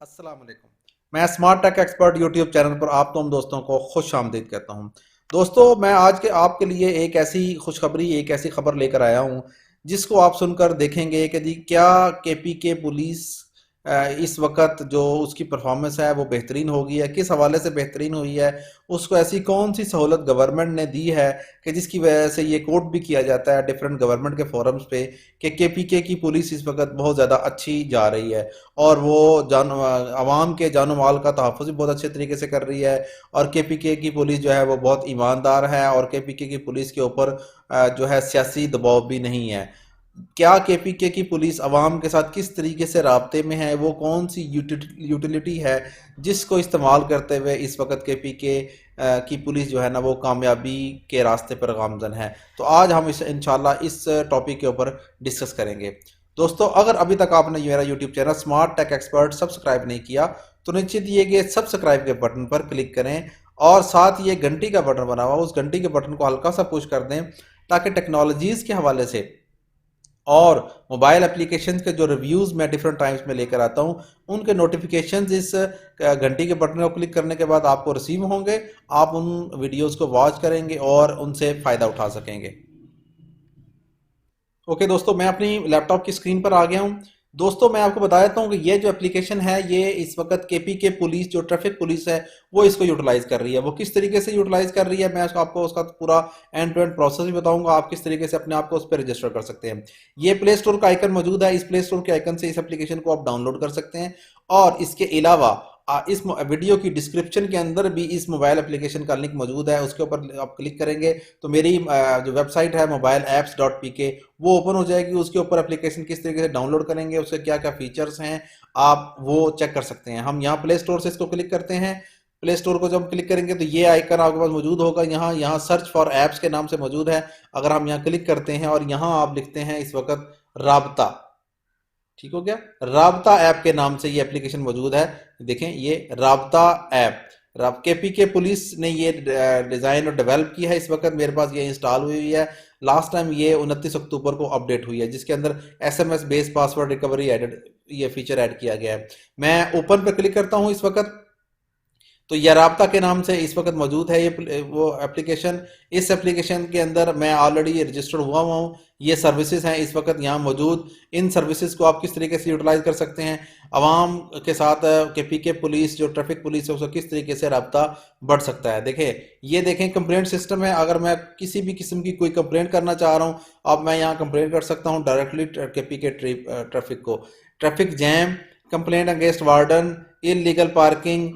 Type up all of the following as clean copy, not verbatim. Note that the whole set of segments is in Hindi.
अस्सलाम वालेकुम। मैं smart tech expert YouTube channel पर आप तुम दोस्तों को खुश आमदीद कहता हूं। दोस्तों, मैं आज के आपके लिए एक ऐसी खुशखबरी, एक ऐसी खबर लेकर आया हूं जिसको आप सुनकर देखेंगे कि जी क्या केपी के पुलिस इस वक्त जो उसकी परफॉर्मेंस है वो बेहतरीन होगी है, किस हवाले से बेहतरीन हुई है, उसको ऐसी कौन सी सहूलत गवर्नमेंट ने दी है कि जिसकी वजह से ये कोट भी किया जाता है डिफरेंट गवर्नमेंट के फोरम्स पे कि केपीके की पुलिस इस वक्त बहुत ज़्यादा अच्छी जा रही है और वो आवाम के जानो माल का तहफ़्फ़ुज़ भी बहुत अच्छे तरीके से कर रही है। और केपीके की पुलिस जो है वो बहुत ईमानदार है और केपीके की पुलिस के ऊपर जो है सियासी दबाव भी नहीं है। क्या केपीके की पुलिस आवाम के साथ किस तरीके से राब्ते में है, वो कौन सी यूटिलिटी है जिसको इस्तेमाल करते हुए इस वक्त केपीके की पुलिस जो है ना वो कामयाबी के रास्ते पर गामजन है। तो आज हम इस इंशाल्लाह इस टॉपिक के ऊपर डिस्कस करेंगे। दोस्तों, अगर अभी तक आपने मेरा YouTube channel smart tech expert subscribe नहीं किया तो नीचे दिए गए सब्सक्राइब के बटन पर क्लिक करें और साथ ये घंटी का बटन बना हुआ उस घंटी के बटन को हल्का सा पुश कर दें ताकि टेक्नोलॉजीज़ के हवाले से और मोबाइल एप्लीकेशन के जो रिव्यूज़ मैं डिफरेंट टाइम्स में लेकर आता हूं उनके नोटिफिकेशंस इस घंटी के बटन को क्लिक करने के बाद आपको रिसीव होंगे। आप उन वीडियोस को वॉच करेंगे और उनसे फ़ायदा उठा सकेंगे। ओके दोस्तों, मैं अपनी लैपटॉप की स्क्रीन पर आ गया हूँ। दोस्तों, मैं आपको बता देता हूँ कि ये जो एप्लीकेशन है ये इस वक्त केपी के पुलिस जो ट्रैफिक पुलिस है वो इसको यूटिलाइज कर रही है। वो किस तरीके से यूटिलाइज कर रही है मैं आपको उसका पूरा एंड टू एंड प्रोसेस भी बताऊंगा, आप किस तरीके से अपने आप को उस पर रजिस्टर कर सकते हैं। ये प्ले स्टोर का आइकन मौजूद है, इस प्ले स्टोर के आइकन से इस एप्लीकेशन को आप डाउनलोड कर सकते हैं। और इसके अलावा इस वीडियो की डिस्क्रिप्शन के अंदर भी इस मोबाइल एप्लीकेशन का लिंक मौजूद है, उसके ऊपर आप क्लिक करेंगे तो मेरी जो वेबसाइट है mobileapps.pk वो ओपन हो जाएगी। उसके ऊपर एप्लीकेशन किस तरीके से डाउनलोड करेंगे, उसके क्या क्या फीचर्स हैं, आप वो चेक कर सकते हैं। हम यहाँ प्ले स्टोर से इसको क्लिक करते हैं। प्ले स्टोर को जब क्लिक करेंगे तो ये आइकन आपके पास मौजूद होगा, यहाँ यहाँ सर्च फॉर ऐप्स के नाम से मौजूद है। अगर हम यहाँ क्लिक करते हैं और यहाँ आप लिखते हैं इस वक्त राबता, ठीक हो गया। राबता ऐप के नाम से ये एप्लीकेशन मौजूद है। देखें ये राबता ऐप, केपी के पुलिस ने ये डिज़ाइन और डेवलप की है। इस वक्त मेरे पास ये इंस्टॉल हुई है। लास्ट टाइम ये 29 अक्टूबर को अपडेट हुई है जिसके अंदर SMS based password recovery added ये फीचर ऐड किया गया है। मैं ओपन पर क्लिक करता हूँ इस वक्त तो यह राब्ता के नाम से इस वक्त मौजूद है ये वो एप्लीकेशन। इस एप्लीकेशन के अंदर मैं ऑलरेडी रजिस्टर्ड हुआ हूँ। ये सर्विसेज हैं इस वक्त यहाँ मौजूद। इन सर्विसेज को आप किस तरीके से यूटिलाइज कर सकते हैं आवाम के साथ के पी के पुलिस जो ट्रैफिक पुलिस है उसका किस तरीके से रब्ता बढ़ सकता है। देखें ये देखें कंप्लेंट सिस्टम है। अगर मैं किसी भी किस्म की कोई कंप्लेंट करना चाह रहा हूँ अब मैं यहाँ कंप्लेंट कर सकता हूँ डायरेक्टली के पी के ट्रैफिक को। Traffic jam, complaint against warden, illegal parking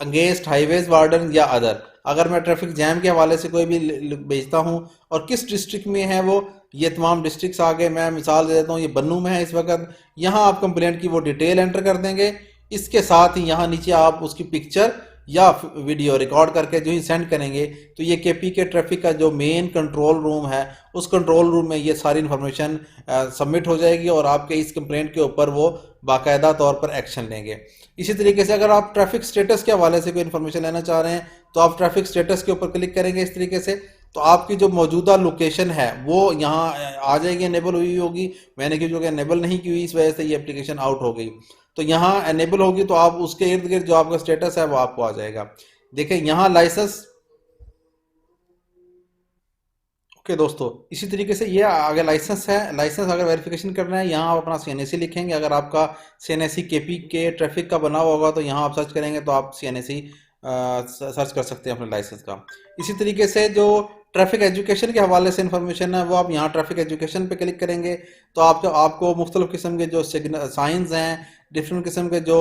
against highways warden या अदर। अगर मैं ट्रैफिक जैम के हवाले से कोई भी भेजता हूं और किस डिस्ट्रिक्ट में है वो, ये तमाम डिस्ट्रिक्ट्स आ गए। मैं मिसाल दे देता हूँ ये बन्नू में है इस वक्त। यहाँ आप कंप्लेंट की वो डिटेल एंटर कर देंगे। इसके साथ ही यहाँ नीचे आप उसकी पिक्चर या वीडियो रिकॉर्ड करके जो ही सेंड करेंगे तो ये केपी के ट्रैफिक का जो मेन कंट्रोल रूम है उस कंट्रोल रूम में ये सारी इन्फॉर्मेशन सबमिट हो जाएगी और आपके इस कंप्लेंट के ऊपर वो बाकायदा तौर पर एक्शन लेंगे। इसी तरीके से अगर आप ट्रैफिक स्टेटस के हवाले से कोई इन्फॉर्मेशन लेना चाह रहे हैं तो आप ट्रैफिक स्टेटस के ऊपर क्लिक करेंगे इस तरीके से तो आपकी जो मौजूदा लोकेशन है वो यहाँ आ जाएगी, एनेबल हुई होगी। मैंने क्योंकि एनेबल नहीं की हुई इस वजह से ये एप्लीकेशन आउट हो गई। तो यहाँ एनेबल होगी तो आप उसके इर्द गिर्द जो आपका स्टेटस है वो आपको आ जाएगा। देखें यहाँ लाइसेंस। ओके दोस्तों, इसी तरीके से ये आगे लाइसेंस है। लाइसेंस अगर वेरिफिकेशन करना है यहाँ आप अपना सीएनएसी लिखेंगे। अगर आपका सीएनएसी केपी के ट्रैफिक का बना हुआ होगा तो यहाँ आप सर्च करेंगे तो आप सीएनएसी सर्च कर सकते हैं अपने लाइसेंस का। इसी तरीके से जो ट्रैफिक एजुकेशन के हवाले से इंफॉर्मेशन है वो आप यहाँ ट्रैफिक एजुकेशन पे क्लिक करेंगे तो आपको मुख्तलिफ किस्म के जो साइंस हैं, डिफरेंट किस्म के जो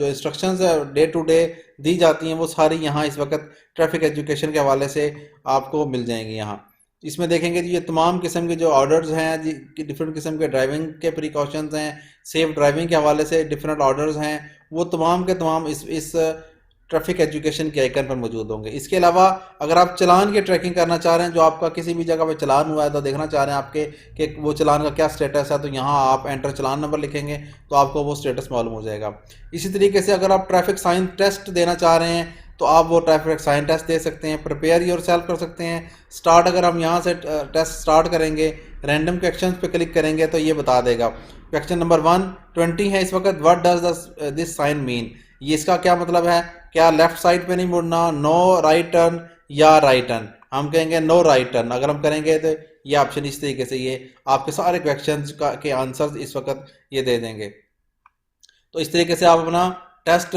इंस्ट्रक्शंस है डे टू डे दी जाती हैं वो सारी यहाँ इस वक्त ट्रैफिक एजुकेशन के हवाले से आपको मिल जाएंगी। यहाँ इसमें देखेंगे जी ये तमाम किस्म के जो ऑर्डर्स हैं जी डिफरेंट किस्म के ड्राइविंग के प्रिकॉशंस हैं, सेफ ड्राइविंग के हवाले से डिफरेंट ऑर्डर्स हैं, वो तमाम के तमाम इस ट्रैफिक एजुकेशन के आइकन पर मौजूद होंगे। इसके अलावा अगर आप चलान की ट्रैकिंग करना चाह रहे हैं, जो आपका किसी भी जगह पे चलान हुआ है तो देखना चाह रहे हैं आपके कि वो चलान का क्या स्टेटस है, तो यहाँ आप एंटर चलान नंबर लिखेंगे तो आपको वो स्टेटस मालूम हो जाएगा। इसी तरीके से अगर आप ट्रैफिक साइन टेस्ट देना चाह रहे हैं तो आप वो ट्रैफिक साइन टेस्ट दे सकते हैं। प्रिपेयर योर सेल्फ कर सकते हैं। स्टार्ट अगर हम यहाँ से टेस्ट स्टार्ट करेंगे, रैंडम क्वेश्चंस पे क्लिक करेंगे तो ये बता देगा क्वेश्चन नंबर 120 है इस वक्त, what does this sign mean, ये इसका क्या मतलब है? क्या लेफ्ट साइड पे नहीं मुड़ना, नो राइट टर्न या राइट टर्न? हम कहेंगे नो राइट टर्न। अगर हम करेंगे तो ये ऑप्शन इस तरीके से, ये आपके सारे क्वेश्चंस के आंसर्स इस वक्त ये दे देंगे। तो इस तरीके से आप अपना टेस्ट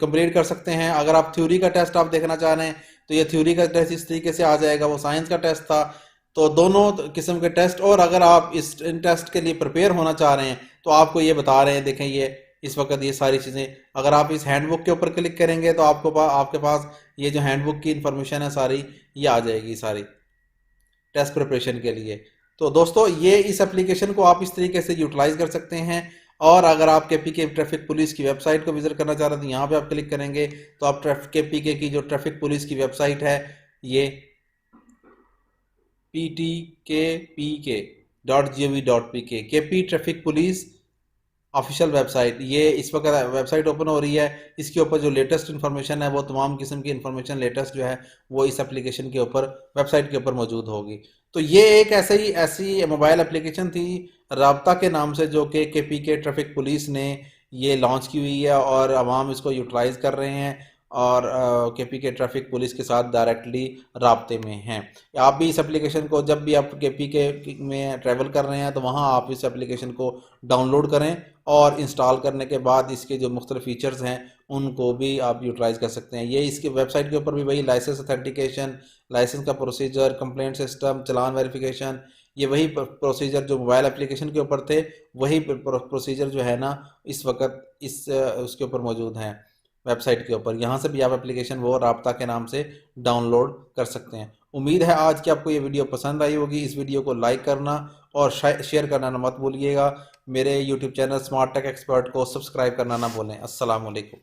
कंप्लीट कर सकते हैं। अगर आप थ्योरी का टेस्ट आप देखना चाह रहे हैं तो ये थ्योरी का टेस्ट इस तरीके से आ जाएगा, वो साइंस का टेस्ट था। तो दोनों किस्म के टेस्ट, और अगर आप इन टेस्ट के लिए प्रिपेयर होना चाह रहे हैं तो आपको ये बता रहे हैं, देखें ये इस वक्त ये सारी चीज़ें, अगर आप इस हैंडबुक के ऊपर क्लिक करेंगे तो आपके पास ये जो हैंडबुक की इंफॉर्मेशन है सारी ये आ जाएगी सारी टेस्ट प्रिपरेशन के लिए। तो दोस्तों ये इस एप्लीकेशन को आप इस तरीके से यूटिलाइज कर सकते हैं। और अगर आप केपीके ट्रैफिक पुलिस की वेबसाइट को विजिट करना चाह रहे हैं तो यहाँ पे आप क्लिक करेंगे तो आप केपीके की जो ट्रैफिक पुलिस की वेबसाइट है ये ptkpk.gov.pk KP traffic police official website, ये इस वक्त वेबसाइट ओपन हो रही है। इसके ऊपर जो लेटेस्ट इन्फॉर्मेशन है वो तमाम किस्म की इन्फॉर्मेशन लेटेस्ट जो है वो इस एप्लीकेशन के ऊपर वेबसाइट के ऊपर मौजूद होगी। तो ये एक ऐसी मोबाइल एप्लीकेशन थी राब्ता के नाम से, जो कि केपीके ट्रैफिक पुलिस ने ये लॉन्च की हुई है और आवाम इसको यूटिलाइज कर रहे हैं और केपीके ट्रैफिक पुलिस के साथ डायरेक्टली राब्ते में हैं। आप भी इस एप्लीकेशन को, जब भी आप केपीके में ट्रैवल कर रहे हैं तो वहाँ आप इस एप्लीकेशन को डाउनलोड करें और इंस्टॉल करने के बाद इसके जो मुख्तलिफ फीचर्स हैं उनको भी आप यूटिलाइज कर सकते हैं। ये इसके वेबसाइट के ऊपर भी वही लाइसेंस अथेंटिकेशन, लाइसेंस का प्रोसीजर, कंप्लेंट सिस्टम, चलान वेरिफिकेशन, ये वही प्रोसीजर जो मोबाइल एप्लीकेशन के ऊपर थे वही प्रोसीजर जो है ना इस वक्त इस उसके ऊपर मौजूद हैं वेबसाइट के ऊपर। यहाँ से भी आप एप्लीकेशन वो राब्ता के नाम से डाउनलोड कर सकते हैं। उम्मीद है आज की आपको ये वीडियो पसंद आई होगी। इस वीडियो को लाइक करना और शेयर करना ना मत भूलिएगा। मेरे YouTube channel smart tech expert को सब्सक्राइब करना ना भूलें। अस्सलाम वालेकुम।